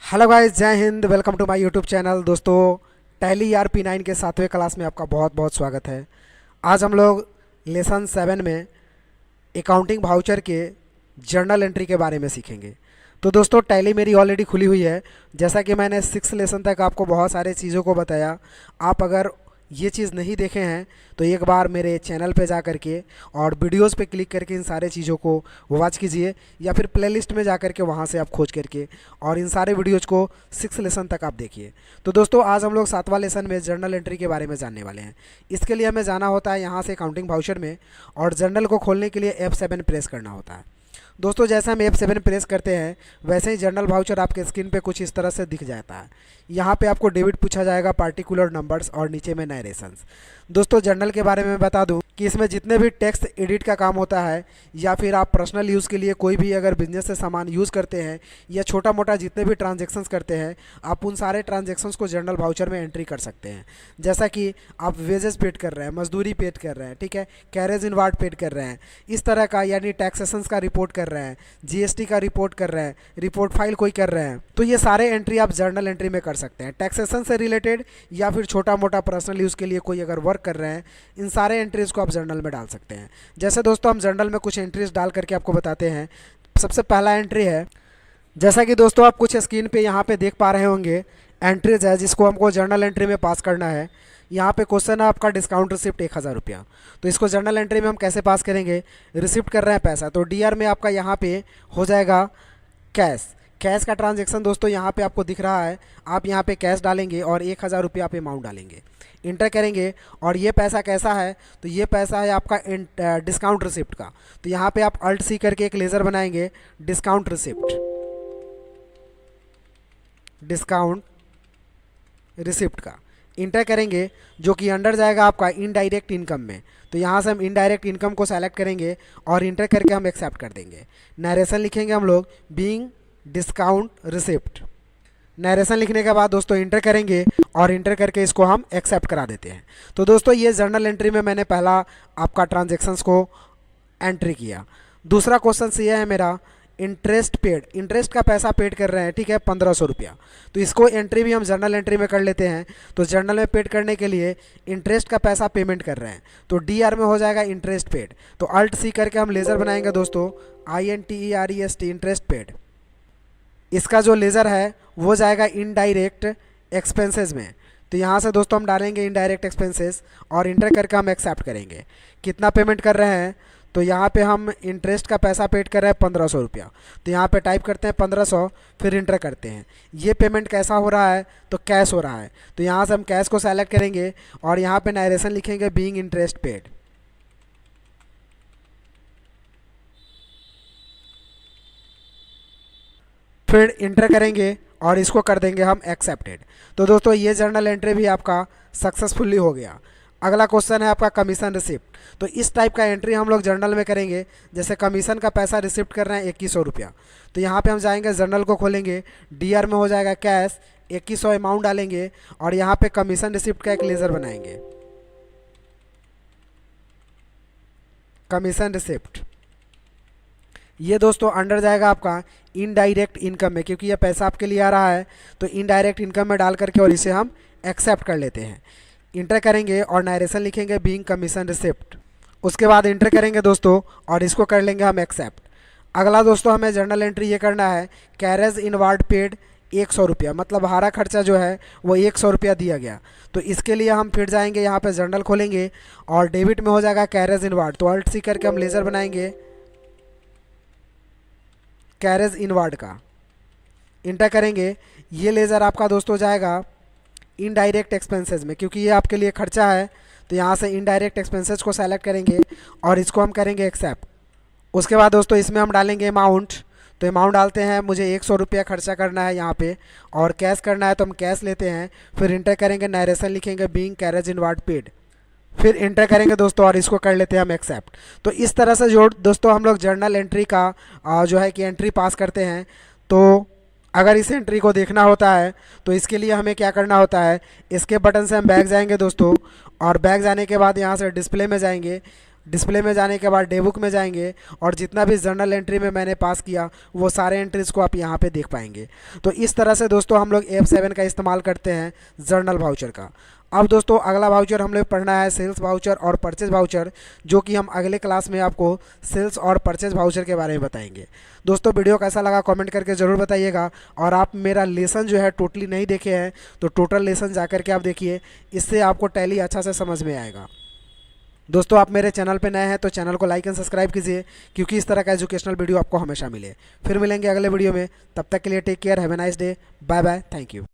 Hello guys, जय हिंद। Welcome to my YouTube channel. दोस्तों, टैली ERP9 के 7वें क्लास में आपका बहुत बहुत स्वागत है। आज हम लोग लेसन 7 में अकाउंटिंग वाउचर के जर्नल एंट्री के बारे में सीखेंगे। तो दोस्तों, टैली मेरी ऑलरेडी खुली हुई है। जैसा कि मैंने 6 लेसन तक आपको बहुत सारे चीज़ों को बताया। आप अगर ये चीज़ नहीं देखे हैं तो एक बार मेरे चैनल पे जा करके और वीडियोस पे क्लिक करके इन सारे चीज़ों को वॉच कीजिए, या फिर प्लेलिस्ट में जा करके वहाँ से आप खोज करके और इन सारे वीडियोज़ को 6 लेसन तक आप देखिए। तो दोस्तों, आज हम लोग 7वां लेसन में जर्नल एंट्री के बारे में जानने वाले हैं। इसके लिए हमें जाना होता है यहाँ से अकाउंटिंग वाउचर में, और जर्नल को खोलने के लिए F7 प्रेस करना होता है। दोस्तों, जैसे हम F7 प्रेस करते हैं वैसे ही जर्नल वाउचर आपके स्क्रीन पे कुछ इस तरह से दिख जाता है। यहाँ पे आपको डेबिट पूछा जाएगा, पार्टिकुलर नंबर्स, और नीचे में नरेशंस। दोस्तों, जर्नल के बारे में बता दूं कि इसमें जितने भी टेक्स्ट एडिट का काम होता है, या फिर आप पर्सनल यूज़ के लिए कोई भी अगर बिजनेस से सामान यूज़ करते हैं, या छोटा मोटा जितने भी ट्रांजेक्शन्स करते हैं, आप उन सारे ट्रांजेक्शन्स को जर्नल वाउचर में एंट्री कर सकते हैं। जैसा कि आप वेजेस पेड कर रहे हैं, मजदूरी पेड कर रहे हैं, ठीक है, कैरेज इनवार्ड पेड कर रहे हैं, इस तरह का, यानी टैक्सेशंस का रिपोर्ट कर रहे हैं, GST का रिपोर्ट कर रहे हैं, रिपोर्ट फाइल कोई कर रहे हैं, तो ये सारे एंट्री आप जर्नल एंट्री में कर सकते हैं। टैक्सेशन से रिलेटेड या फिर छोटा मोटा पर्सनल यूज़ के लिए कोई अगर वर्क कर रहे हैं, इन सारे एंट्रीज़ को आप जर्नल में डाल सकते हैं। जैसे दोस्तों, हम जर्नल में कुछ एंट्रीज डाल करके आपको बताते हैं। सबसे पहला एंट्री है, जैसा कि दोस्तों आप कुछ स्क्रीन पे यहाँ पे देख पा रहे होंगे, एंट्रीज है जिसको हमको जर्नल एंट्री में पास करना है। यहाँ पे क्वेश्चन है आपका डिस्काउंट रिसिप्ट 1000 रुपया। तो इसको जर्नल एंट्री में हम कैसे पास करेंगे? रिसिप्ट कर रहे हैं पैसा, तो DR में आपका यहाँ पे हो जाएगा कैश। कैश का ट्रांजेक्शन दोस्तों यहाँ पे आपको दिख रहा है। आप यहाँ पे कैश डालेंगे और 1000 रुपया आप अमाउंट डालेंगे, इंटर करेंगे। और ये पैसा कैसा है? तो ये पैसा है आपका डिस्काउंट रिसिप्ट का। तो यहाँ पे आप Alt+C करके एक लेज़र बनाएंगे, डिस्काउंट रिसिप्ट, डिस्काउंट रिसिप्ट का इंटर करेंगे, जो कि अंडर जाएगा आपका इनडायरेक्ट इनकम में। तो यहाँ से हम इनडायरेक्ट इनकम को सेलेक्ट करेंगे और इंटर करके हम एक्सेप्ट कर देंगे। नरेशन लिखेंगे हम लोग, बीइंग डिस्काउंट रिसिप्ट। नरेशन लिखने के बाद दोस्तों इंटर करेंगे और इंटर करके इसको हम एक्सेप्ट करा देते हैं। तो दोस्तों, ये जर्नल एंट्री में मैंने पहला आपका ट्रांजेक्शन्स को एंट्री किया। दूसरा क्वेश्चन ये है मेरा, इंटरेस्ट पेड, इंटरेस्ट का पैसा पेड कर रहे हैं, ठीक है, 1500 रुपया। तो इसको एंट्री भी हम जर्नल एंट्री में कर लेते हैं। तो जर्नल में पेड करने के लिए इंटरेस्ट का पैसा पेमेंट कर रहे हैं, तो DR में हो जाएगा इंटरेस्ट पेड। तो Alt+C करके हम लेज़र बनाएंगे दोस्तों, INTEREST, इंटरेस्ट पेड। इसका जो लेज़र है वो जाएगा इनडायरेक्ट एक्सपेंसेस में। तो यहाँ से दोस्तों हम डालेंगे इनडायरेक्ट एक्सपेंसेस और इंटर करके हम एक्सेप्ट करेंगे। कितना पेमेंट कर रहे हैं? तो यहाँ पे हम इंटरेस्ट का पैसा पेड कर रहे हैं 1500 रुपया। तो यहाँ पे टाइप करते हैं 1500, फिर इंटर करते हैं। ये पेमेंट कैसा हो रहा है? तो कैश हो रहा है। तो यहाँ से हम कैश को सेलेक्ट करेंगे और यहाँ पे नरेशन लिखेंगे, बीइंग इंटरेस्ट पेड। फिर इंटर करेंगे और इसको कर देंगे हम एक्सेप्टेड। तो दोस्तों, ये जर्नल एंट्री भी आपका सक्सेसफुली हो गया। अगला क्वेश्चन है आपका कमीशन रिसिप्ट। तो इस टाइप का एंट्री हम लोग जर्नल में करेंगे। जैसे कमीशन का पैसा रिसिप्ट कर रहे हैं 2100 रुपया। तो यहाँ पे हम जाएंगे, जर्नल को खोलेंगे, DR में हो जाएगा कैश, 2100 अमाउंट डालेंगे और यहाँ पे कमीशन रिसिप्ट का एक लेज़र बनाएंगे, कमीशन रिसिप्ट। ये दोस्तों अंडर जाएगा आपका इनडायरेक्ट इनकम में, क्योंकि ये पैसा आपके लिए आ रहा है। तो इनडायरेक्ट इनकम में डाल करके और इसे हम एक्सेप्ट कर लेते हैं। इंटर करेंगे और नरेशन लिखेंगे, बीइंग कमीशन रिसिप्ट। उसके बाद इंटर करेंगे दोस्तों और इसको कर लेंगे हम एक्सेप्ट। अगला दोस्तों हमें जर्नल एंट्री ये करना है, कैरेज इनवार्ड पेड 100 रुपया, मतलब हमारा खर्चा जो है वो 100 रुपया दिया गया। तो इसके लिए हम फिर जाएंगे, यहाँ पे जर्नल खोलेंगे और डेबिट में हो जाएगा कैरेज इनवार्ड। तो Alt+C करके हम लेज़र बनाएंगे, कैरेज इनवार्ड का, इंटर करेंगे। ये लेज़र आपका दोस्तों जाएगा इनडायरेक्ट एक्सपेंसेस में, क्योंकि ये आपके लिए खर्चा है। तो यहाँ से इनडायरेक्ट एक्सपेंसेस को सेलेक्ट करेंगे और इसको हम करेंगे एक्सेप्ट। उसके बाद दोस्तों इसमें हम डालेंगे अमाउंट। तो अमाउंट डालते हैं, मुझे 100 रुपया खर्चा करना है यहाँ पे, और कैश करना है तो हम कैश लेते हैं। फिर इंटर करेंगे, नरेशन लिखेंगे, बीइंग कैरेज इनवार्ड पेड। फिर इंटर करेंगे दोस्तों और इसको कर लेते हैं हम एक्सेप्ट। तो इस तरह से जो दोस्तों हम लोग जर्नल एंट्री का जो है कि एंट्री पास करते हैं। तो अगर इस एंट्री को देखना होता है तो इसके लिए हमें क्या करना होता है, इसके बटन से हम बैक जाएंगे दोस्तों, और बैक जाने के बाद यहाँ से डिस्प्ले में जाएंगे, डिस्प्ले में जाने के बाद डे बुक में जाएंगे और जितना भी जर्नल एंट्री में मैंने पास किया वो सारे एंट्रीज़ को आप यहाँ पे देख पाएंगे। तो इस तरह से दोस्तों हम लोग F7 का इस्तेमाल करते हैं जर्नल वाउचर का। अब दोस्तों अगला वाउचर हम लोग पढ़ना है सेल्स वाउचर और परचेज वाउचर, जो कि हम अगले क्लास में आपको सेल्स और परचेज वाउचर के बारे में बताएंगे। दोस्तों वीडियो कैसा लगा कमेंट करके ज़रूर बताइएगा, और आप मेरा लेसन जो है टोटली नहीं देखे हैं तो टोटल लेसन जा कर के आप देखिए, इससे आपको टैली अच्छा से समझ में आएगा। दोस्तों आप मेरे चैनल पे नए हैं तो चैनल को लाइक एंड सब्सक्राइब कीजिए, क्योंकि इस तरह का एजुकेशनल वीडियो आपको हमेशा मिले। फिर मिलेंगे अगले वीडियो में, तब तक के लिए take care, have a nice day, bye bye, thank you.